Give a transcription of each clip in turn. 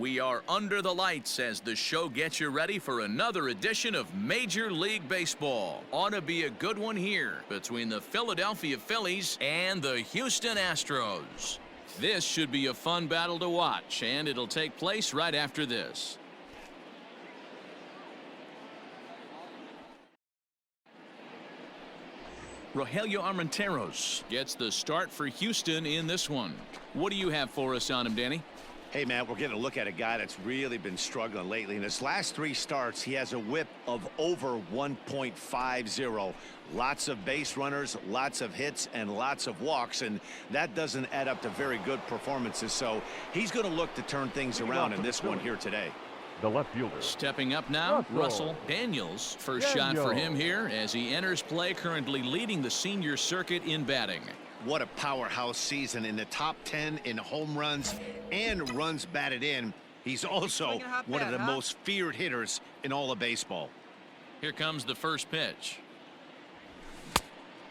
We are under the lights as the show gets you ready for another edition of Major League Baseball. Ought to be a good one here between the Philadelphia Phillies and the Houston Astros. This should be a fun battle to watch, and it'll take place right after this. Rogelio Armenteros gets the start for Houston in this one. What do you have for us on him, Danny? Hey, man, we're getting a look at a guy that's really been struggling lately. In his last 3 starts, he has a whip of over 1.50. Lots of base runners, lots of hits, and lots of walks, and that doesn't add up to very good performances. So he's going to look to turn things around in this one here today. The left fielder. Stepping up now, Russell Daniels. First shot for him here as he enters play, currently leading the senior circuit in batting. What a powerhouse season, in the top 10 in home runs and runs batted in. He's also one of the most feared hitters in all of baseball. Here comes the first pitch.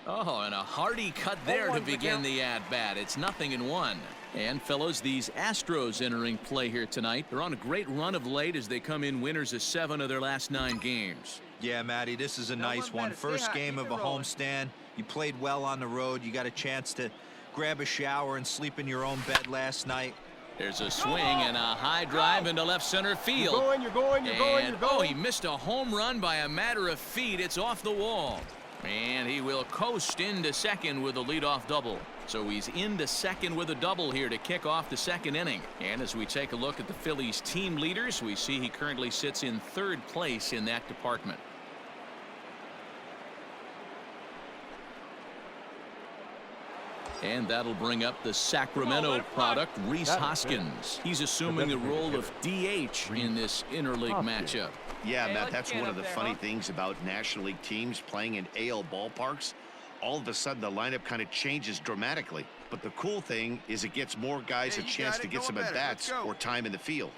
Oh, and a hearty cut there to begin the at-bat. It's 0-1. And, fellows, these Astros entering play here tonight. They're on a great run of late as they come in winners of 7 of their last 9 games. Yeah, Matty, this is a nice one. First game of a homestand. You played well on the road. You got a chance to grab a shower and sleep in your own bed last night. There's a swing and a high drive into left center field. You're going. Oh, he missed a home run by a matter of feet. It's off the wall. And he will coast into second with a leadoff double. So he's into second with a double here to kick off the second inning. And as we take a look at the Phillies team leaders, we see he currently sits in 3rd place in that department. And that'll bring up the Sacramento product, Rhys Hoskins. He's assuming the role of DH in this interleague matchup. Yeah, Matt, that's one of the funny things about National League teams playing in AL ballparks. All of a sudden, the lineup kind of changes dramatically. But the cool thing is it gets more guys a chance to get some at-bats or time in the field.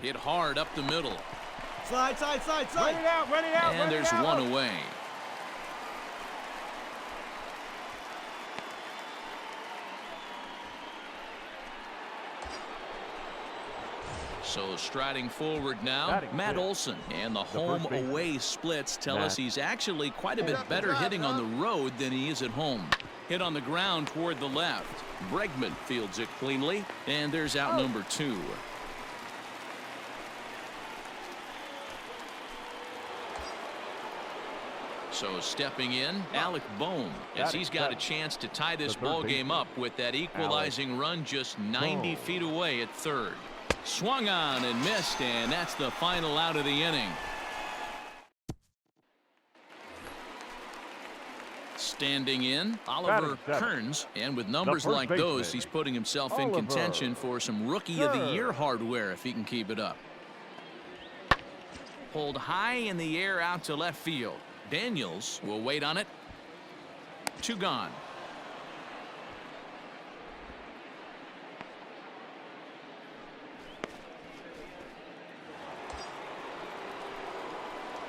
Hit hard up the middle. Slide. Run it out. And there's one away. So striding forward now, Matt Olson. And the home-away splits tell us he's actually quite a bit better hitting on the road than he is at home. Hit on the ground toward the left. Bregman fields it cleanly, and there's out number 2. So stepping in, Alec Bohm, as he's got a chance to tie this ball game up with that equalizing run just 90 feet away at 3rd. Swung on and missed, and that's the final out of the inning. Standing in, Oliver Kearns, and with numbers like those, he's putting himself in contention for some Rookie of the Year hardware if he can keep it up. Pulled high in the air out to left field. Daniels will wait on it. 2 gone.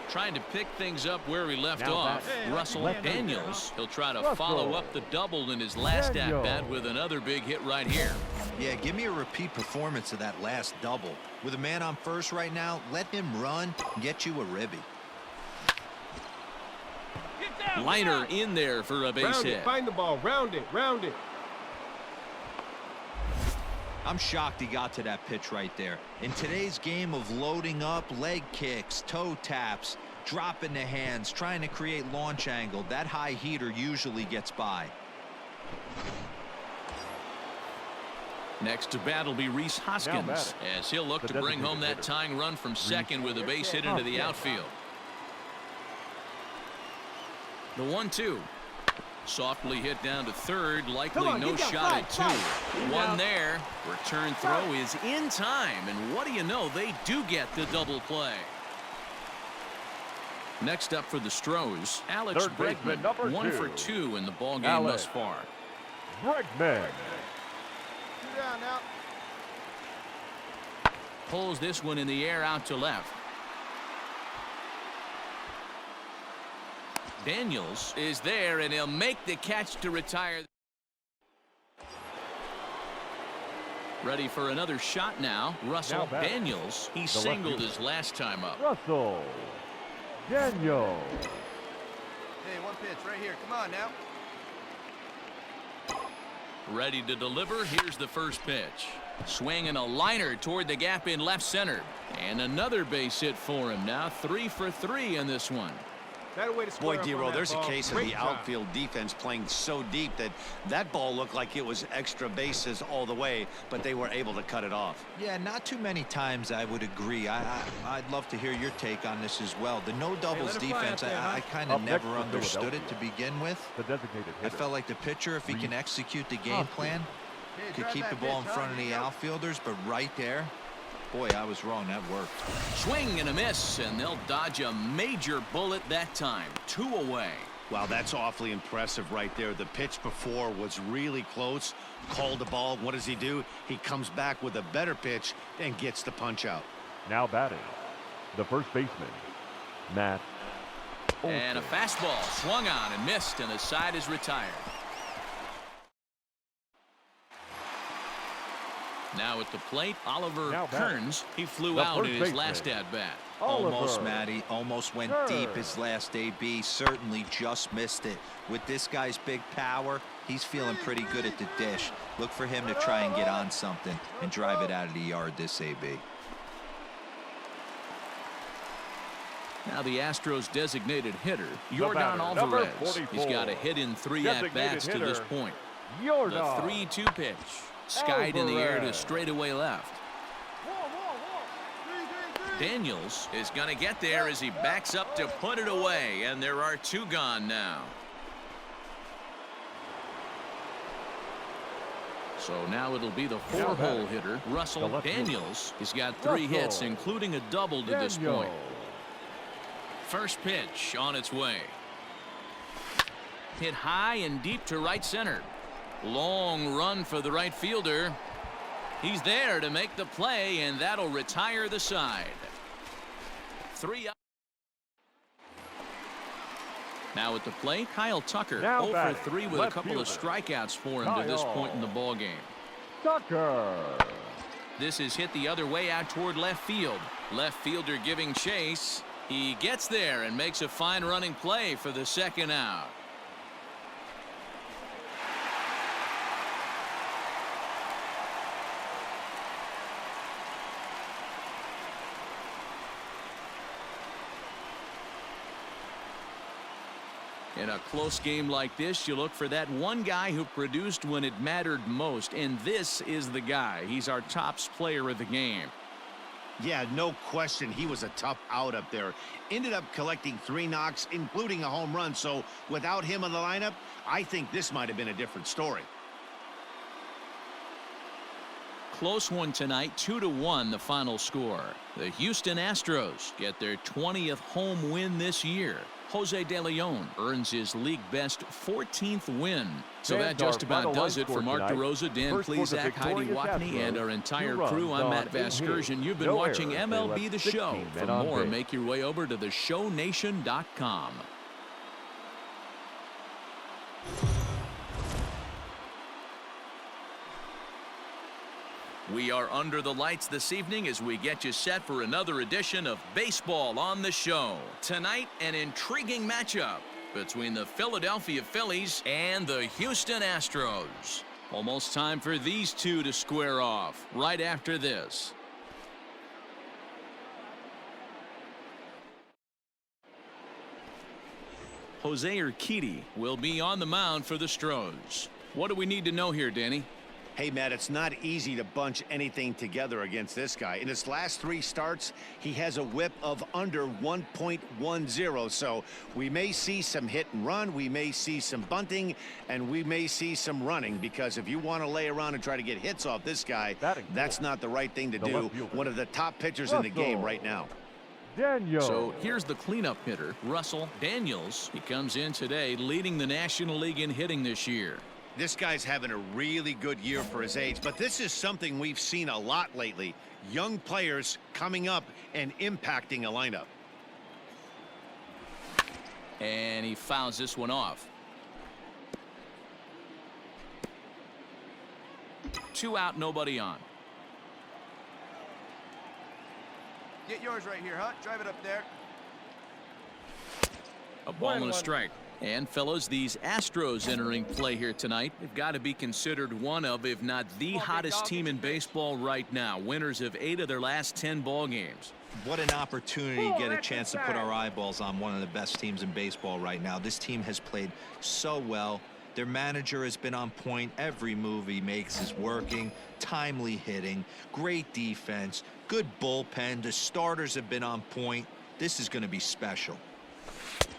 Trying to pick things up where he left off. Russell Daniels. He'll try to follow up the double in his last at-bat with another big hit right here. Yeah, give me a repeat performance of that last double. With a man on first right now, let him run and get you a ribby. Liner in there for a base hit. Find the ball. Round it. I'm shocked he got to that pitch right there. In today's game of loading up, leg kicks, toe taps, dropping the hands, trying to create launch angle, that high heater usually gets by. Next to bat will be Rhys Hoskins as he'll look to bring home that tying run from second with a base hit into the outfield. The 1-2. Softly hit down to 3rd. Likely no shot at 2. One there. Return throw is in time. And what do you know? They do get the double play. Next up for the Stros, Alex Bregman. 1 for 2 in the ball game thus far. Bregman. Pulls this one in the air out to left. Daniels is there, and he'll make the catch to retire. Ready for another shot now. Russell Now batting. Daniels. He The left singled fielder. his last time up. Russell Daniels. Hey, one pitch right here. Come on now. Ready to deliver. Here's the first pitch. Swinging a liner toward the gap in left center. And another base hit for him. Now 3 for 3 in this one. That way to Boy, square up on D-Roll, that there's a ball. case of Great the job. outfield defense playing so deep that that ball looked like it was extra bases all the way, but they were able to cut it off. Yeah, not too many times I would agree. I'd love to hear your take on this as well. The no doubles let it fly defense, up there, huh? I kind Up of next never for understood it to Philadelphia. begin with. The designated I hitter. felt like the pitcher, if he can execute the game plan, Hey, could drive keep that the ball in pitch, front huh? of the outfielders, but right there, boy, I was wrong. That worked. Swing and a miss, and they'll dodge a major bullet that time. 2 away. Wow, that's awfully impressive right there. The pitch before was really close. Called the ball. What does he do? He comes back with a better pitch and gets the punch out. Now batting, the first baseman, Matt Olson. And a fastball swung on and missed, and the side is retired. Now at the plate, Oliver Now batting. Kearns. He flew The out first in his baseman. last at-bat. Almost, Oliver Matty. Almost went Kearns. deep his last AB. Certainly just missed it. With this guy's big power, he's feeling pretty good at the dish. Look for him to try and get on something and drive it out of the yard this AB. Now the Astros designated hitter, batter, Yordan number Alvarez. He's 44. got a hit in 3 Designated at-bats to this hitter, point. The Yordan 3-2 pitch. Skied in the air to Alvarez. straightaway left. Daniels is going to get there as he backs up to put it away, and there are 2 gone now. So now it'll be the Now 4-hole batting. hitter, The Russell left fielder. Daniels. He's got 3 hits, Russell including a double to this Daniels. point. First pitch on its way. Hit high and deep to right center. Long run for the right fielder. He's there to make the play, and that'll retire the side. 3 up. Now at the plate, Kyle Tucker. Now 0 batting, for 3 with a left couple of fielder. strikeouts for him to this Kyle point in the ball game. Tucker. This is hit the other way out toward left field. Left fielder giving chase. He gets there and makes a fine running play for the second out. In a close game like this, you look for that one guy who produced when it mattered most, and this is the guy. He's our tops player of the game. Yeah, no question. He was a tough out up there. Ended up collecting 3 knocks, including a home run. So without him in the lineup, I think this might have been a different story. Close one tonight, 2-1 the final score. The Houston Astros get their 20th home win this year. Jose De Leon earns his league best 14th win. So Fans that just are about final does line it for score Mark tonight. DeRosa, Dan First for the Plesac, Heidi victorious Watney, and Astros. our entire 2 crew. runs I'm on Matt 8 hits. Vasgersian. You've been No watching errors. They MLB left The 16 Show. For men on more, base. make your way over to theshownation.com. We are under the lights this evening as we get you set for another edition of Baseball on the Show. Tonight, an intriguing matchup between the Philadelphia Phillies and the Houston Astros. Almost time for these two to square off right after this. Jose Urquidy will be on the mound for the Astros. What do we need to know here, Danny? Hey, Matt, it's not easy to bunch anything together against this guy. In his last 3 starts, he has a whip of under 1.10. So we may see some hit and run. We may see some bunting, and we may see some running, because if you want to lay around and try to get hits off this guy, that's not the right thing to do. One of the top pitchers in the game right now. Daniels. So here's the cleanup hitter, Russell Daniels. He comes in today leading the National League in hitting this year. This guy's having a really good year for his age, but this is something we've seen a lot lately. Young players coming up and impacting a lineup. And he fouls this one off. 2 out, nobody on. Get yours right here, huh? Drive it up there. A ball and a strike. And fellas, these Astros entering play here tonight, they've got to be considered one of, if not the hottest team in baseball right now. Winners of 8 of their last 10 ball games. What an opportunity to get a chance to put our eyeballs on one of the best teams in baseball right now. This team has played so well. Their manager has been on point. Every move he makes is working. Timely hitting, great defense, good bullpen. The starters have been on point. This is going to be special.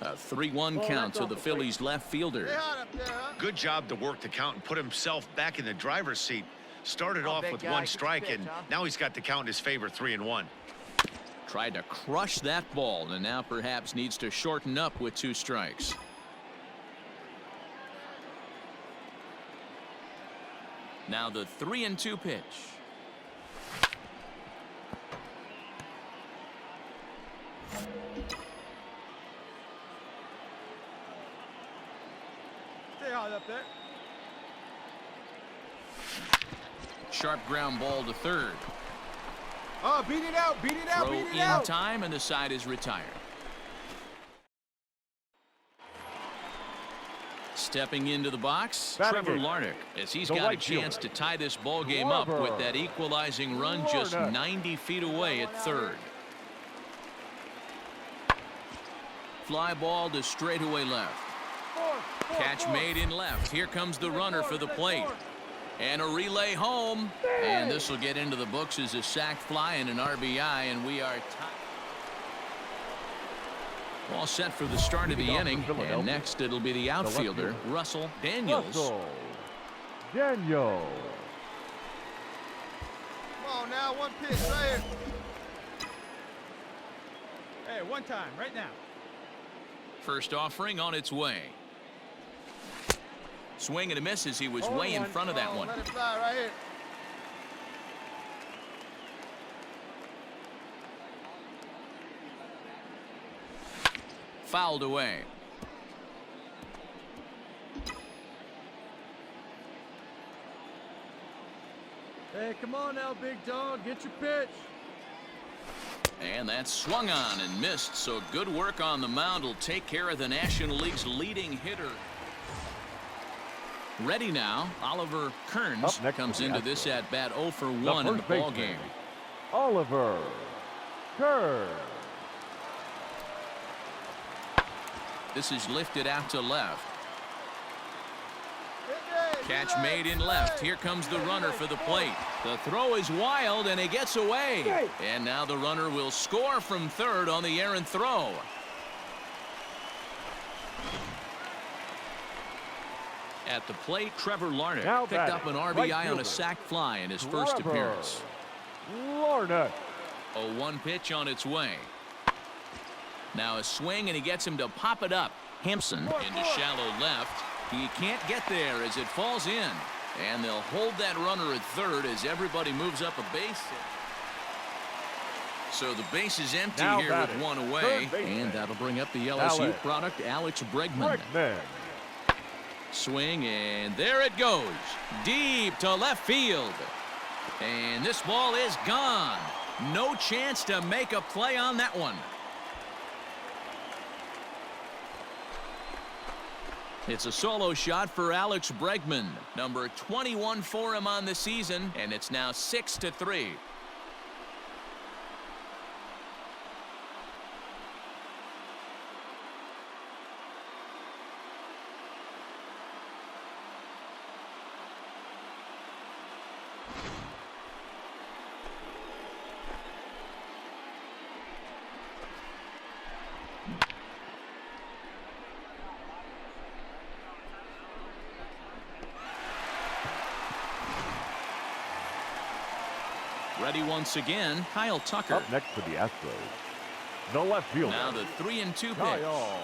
A 3-1 count to the Phillies left fielder. Good job to work the count and put himself back in the driver's seat. Started off with 1 strike, and now he's got the count in his favor, 3-1. Tried to crush that ball, and now perhaps needs to shorten up with 2 strikes. Now the 3-2 pitch. Stay hard up there. Sharp ground ball to third. Oh, beat it out, beat it out, Throw beat it in out. time, and the side is retired. Stepping into the box, Trevor Larnach, as he's got a chance to tie this ball game up with that equalizing run just 90 feet away at third. Fly ball to straightaway left. Catch made in left. Here comes the runner for the plate. And a relay home. And this will get into the books as a sac fly and an RBI, and we are tied. All set for the start of the inning. And next it'll be the outfielder, Russell Daniels. Daniel. Come on now, 1 pitch right here. Hey, 1 time, right now. First offering on its way. Swing and a miss as he was way in front of that one. Let it fly right here. Fouled away. Hey, come on now, big dog. Get your pitch. And that's swung on and missed, so good work on the mound will take care of the National League's leading hitter. Ready now, Oliver Kearns comes into this at bat 0 for 1 in the ball game. Oliver Kearns. This is lifted out to left. Catch made in left. Here comes the runner for the plate. The throw is wild, and he gets away. And now the runner will score from third on the errant throw. At the plate, Trevor Larnach picked up an RBI on a sac fly in his first appearance. Larnach. A 1 pitch on its way. Now a swing, and he gets him to pop it up. Hampson into shallow left. He can't get there as it falls in. And they'll hold that runner at third as everybody moves up a base. So the base is empty here with 1 away. And that'll bring up the LSU product, Alex Bregman. Swing, and there it goes. Deep to left field. And this ball is gone. No chance to make a play on that one. It's a solo shot for Alex Bregman, number 21 for him on the season, and it's now 6-3. Ready once again, Kyle Tucker. Up next for the Astros, the left fielder. Now the 3-2 pitch. Kyle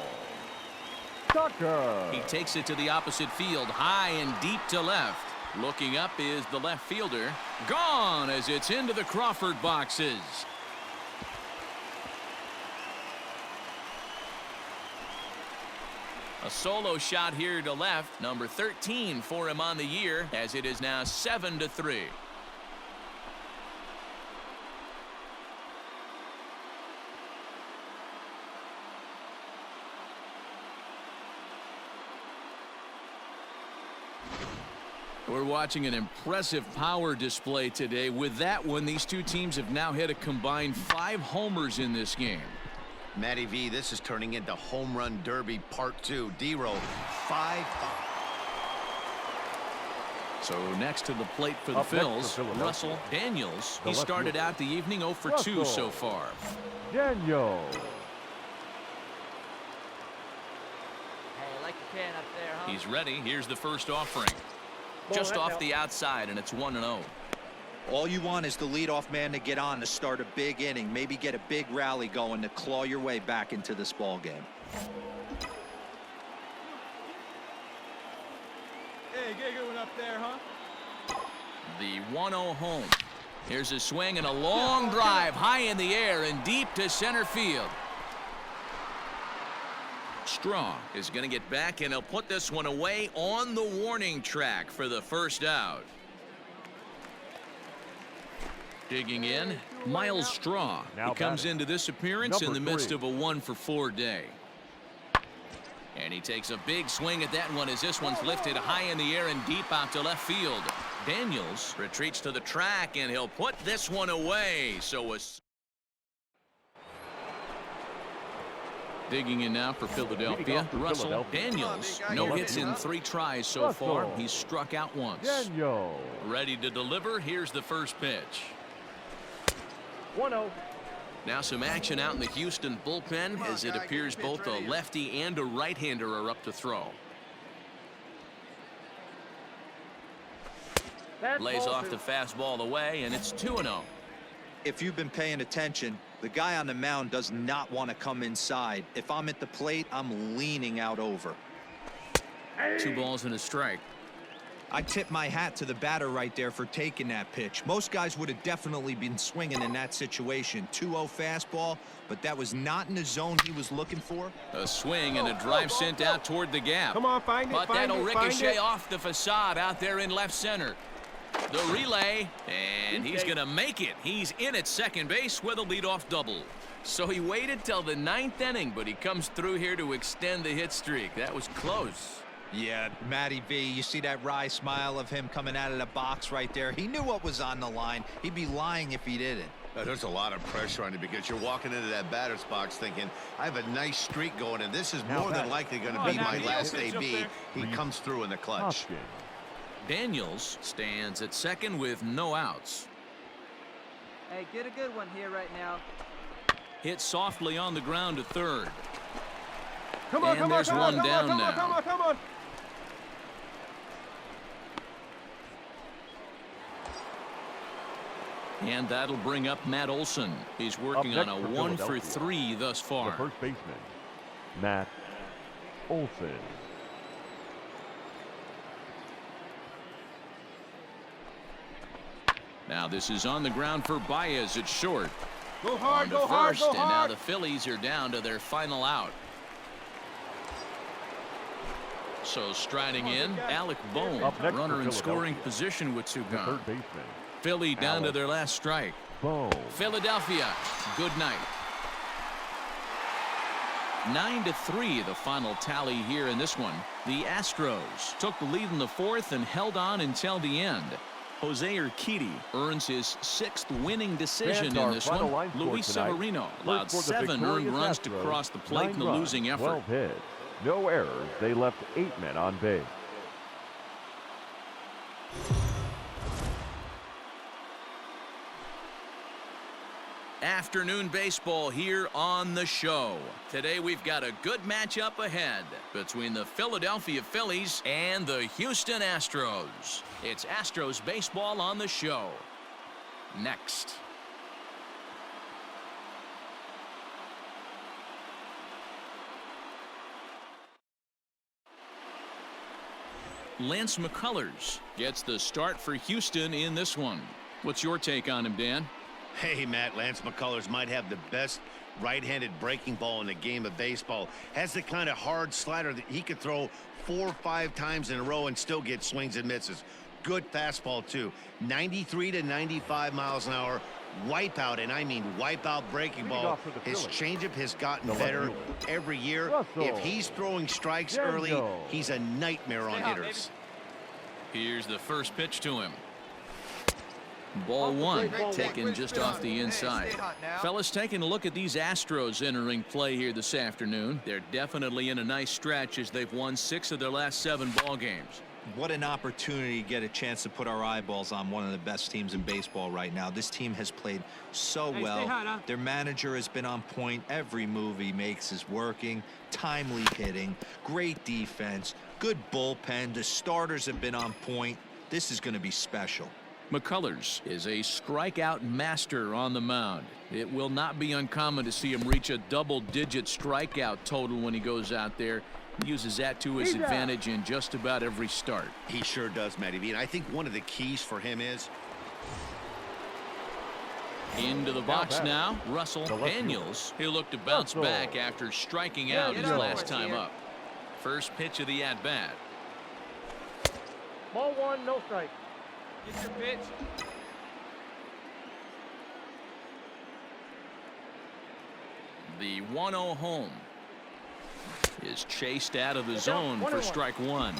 Tucker. He takes it to the opposite field, high and deep to left. Looking up is the left fielder. Gone as it's into the Crawford boxes. A solo shot here to left, number 13 for him on the year, as it is now 7-3. We're watching an impressive power display today. With that one, these two teams have now hit a combined 5 homers in this game. Matty V, this is turning into Home Run Derby Part 2. D-roll, 5. So next to the plate for the Phils, Russell Daniels. He started out the evening 0 for 2 so far. Daniel. Hey, like the can up there, huh? He's ready. Here's the first offering. Just off the outside, and it's 1-0. All you want is the leadoff man to get on to start a big inning, maybe get a big rally going to claw your way back into this ball game. Hey, get a good one up there, huh? The 1-0 home. Here's a swing and a long drive high in the air and deep to center field. Straw is going to get back, and he'll put this one away on the warning track for the first out. Digging in, Miles Straw. He comes into this appearance in the midst of a 1-for-4 day. And he takes a big swing at that one as this one's lifted high in the air and deep out to left field. Daniels retreats to the track, and he'll put this one away. So digging in now for Philadelphia, Russell Daniels. No hits in 3 tries so far. He's struck out once. Daniel. Ready to deliver. Here's the first pitch. 1-0. Now some action out in the Houston bullpen as it appears both a lefty and a right-hander are up to throw. Lays off the fastball away, and it's 2-0. If you've been paying attention, the guy on the mound does not want to come inside. If I'm at the plate, I'm leaning out over. 2 balls and a strike. I tip my hat to the batter right there for taking that pitch. Most guys would have definitely been swinging in that situation. 2-0 fastball, but that was not in the zone he was looking for. A swing and a drive sent out toward the gap. Come on, find it. But that'll ricochet off the facade out there in left center. The relay, and he's going to make it. He's in at second base with a leadoff double. So he waited till the 9th inning, but he comes through here to extend the hit streak. That was close. Yeah, Matty V, you see that wry smile of him coming out of the box right there. He knew what was on the line. He'd be lying if he didn't. There's a lot of pressure on you because you're walking into that batter's box thinking, I have a nice streak going, and this is more than likely going to be my last AB. He comes through in the clutch. Daniels stands at second with no outs. Hey, get a good one here right now. Hit softly on the ground to third. Come on, and there's one down now. Come on. And that'll bring up Matt Olson. He's working on a 1-for-3 thus far. The first baseman, Matt Olson. Now this is on the ground for Baez at short. Go hard, go hard, first, go and now hard. the Phillies are down to their final out. So striding in, Alec Bohm, runner in scoring position with 2 gone. Third baseman, Philly down to their last strike. Bohm. Philadelphia, good night. 9-3 the final tally here in this one. The Astros took the lead in the 4th and held on until the end. Jose Urquidy earns his 6th winning decision in this one. Luis Severino allowed 7 earned runs to cross the plate in the losing effort. 12 hits, no errors. They left 8 men on base. Afternoon baseball here on the show. Today we've got a good matchup ahead between the Philadelphia Phillies and the Houston Astros. It's Astros baseball on the show. Next. Lance McCullers gets the start for Houston in this one. What's your take on him, Dan? Hey, Matt, Lance McCullers might have the best right-handed breaking ball in the game of baseball. Has the kind of hard slider that he could throw 4 or 5 times in a row and still get swings and misses. Good fastball, too. 93 to 95 miles an hour. Wipeout, and I mean wipeout breaking ball. His changeup has gotten better every year. If he's throwing strikes early, he's a nightmare on hitters. Here's the first pitch to him. Ball one, taken just off the inside. Fellas, taking a look at these Astros entering play here this afternoon. They're definitely in a nice stretch as they've won 6 of their last 7 ball games. What an opportunity to get a chance to put our eyeballs on one of the best teams in baseball right now. This team has played so well. Their manager has been on point. Every move he makes is working. Timely hitting, great defense, good bullpen. The starters have been on point. This is going to be special. McCullers is a strikeout master on the mound. It will not be uncommon to see him reach a double-digit strikeout total when he goes out there. He uses that to his advantage in just about every start. He sure does, Matty V. And I think one of the keys for him is into the box now. Russell Daniels. He'll look to bounce back after striking out his last time up. First pitch of the at-bat. Ball 1, no strike. Get your pitch. The 1-0 home is chased out of the zone for strike 1.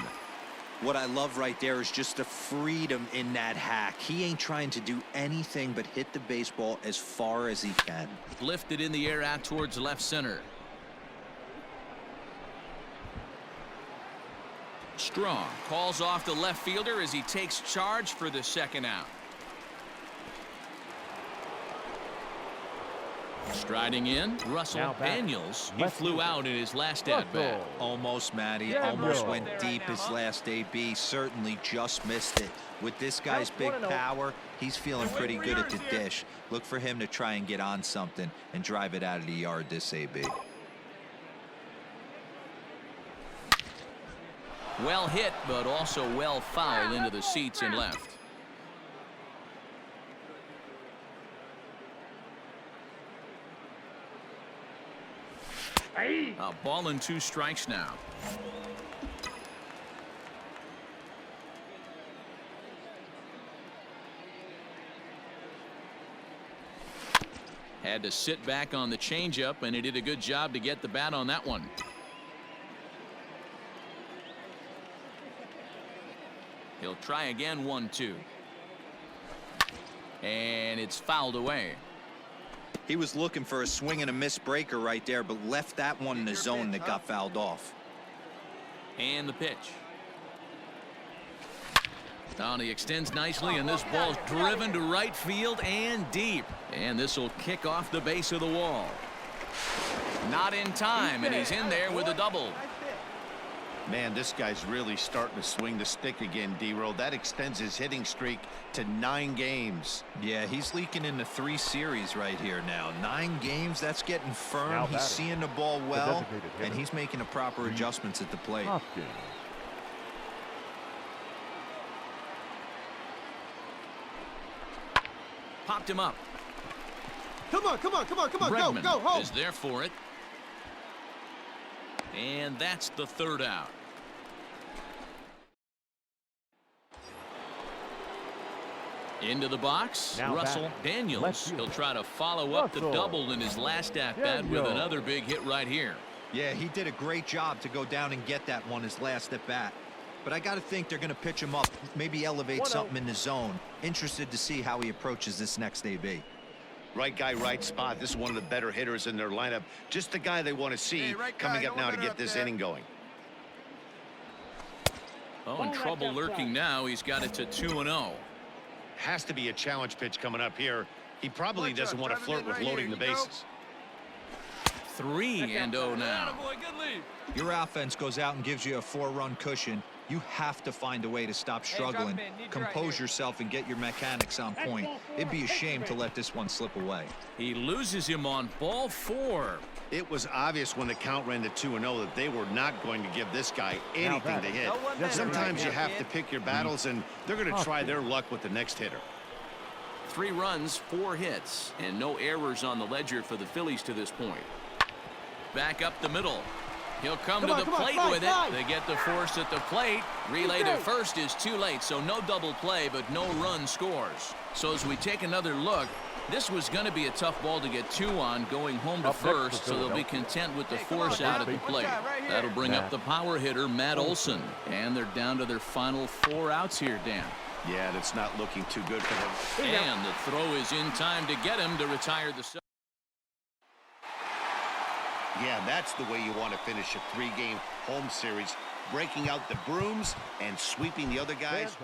What I love right there is just the freedom in that hack. He ain't trying to do anything but hit the baseball as far as he can. Lifted in the air out towards left center. Strong calls off the left fielder as he takes charge for the second out. Striding in, Russell Daniels. He flew out in his last at-bat. Almost, Matty. Almost went deep his last AB. Certainly just missed it. With this guy's big power, he's feeling pretty good at the dish. Look for him to try and get on something and drive it out of the yard this AB. Well hit, but also well fouled into the seats and left. A ball and 2 strikes now. Had to sit back on the changeup, and he did a good job to get the bat on that one. He'll try again, 1-2. And it's fouled away. He was looking for a swing and a miss breaker right there, but left that one in the zone that got fouled off. And the pitch. Now he extends nicely, and this ball's driven to right field and deep. And this will kick off the base of the wall. Not in time, and he's in there with a double. Man, this guy's really starting to swing the stick again, D-Roll. That extends his hitting streak to 9 games. Yeah, he's leaking into 3 series right here now. 9 games, that's getting firm. He's seeing the ball well, and he's making the proper adjustments at the plate. Popped him up. Come on, Bregman go home. is there for it. And that's the 3rd out. Into the box, Russell Daniels. He'll try to follow up the double in his last at-bat with another big hit right here. Yeah, he did a great job to go down and get that one his last at-bat. But I got to think they're going to pitch him up, maybe elevate something in the zone. Interested to see how he approaches this next AB. Right guy, right spot. This is one of the better hitters in their lineup. Just the guy they want to see coming up now to get this inning going. Oh, and trouble lurking now. He's got it to 2-0. Has to be a challenge pitch coming up here. He probably doesn't want to flirt with loading the bases. 3-0 now. Your offense goes out and gives you a 4-run cushion. You have to find a way to stop struggling. Compose yourself and get your mechanics on point. It'd be a shame to let this one slip away. He loses him on ball 4. It was obvious when the count ran to 2-0 that they were not going to give this guy anything to hit. Sometimes you have to pick your battles, and they're going to try their luck with the next hitter. 3 runs, 4 hits, and no errors on the ledger for the Phillies to this point. Back up the middle. He'll come to the plate with it. They get the force at the plate. Relay to first is too late, so no double play, but no run scores. So as we take another look, this was going to be a tough ball to get two on going home to first, so they'll be content with the force out at the plate. That'll bring up the power hitter, Matt Olson. And they're down to their final 4 outs here, Dan. Yeah, that's not looking too good for them. And the throw is in time to get him to retire the... Yeah, that's the way you want to finish a 3-game home series. Breaking out the brooms and sweeping the other guys.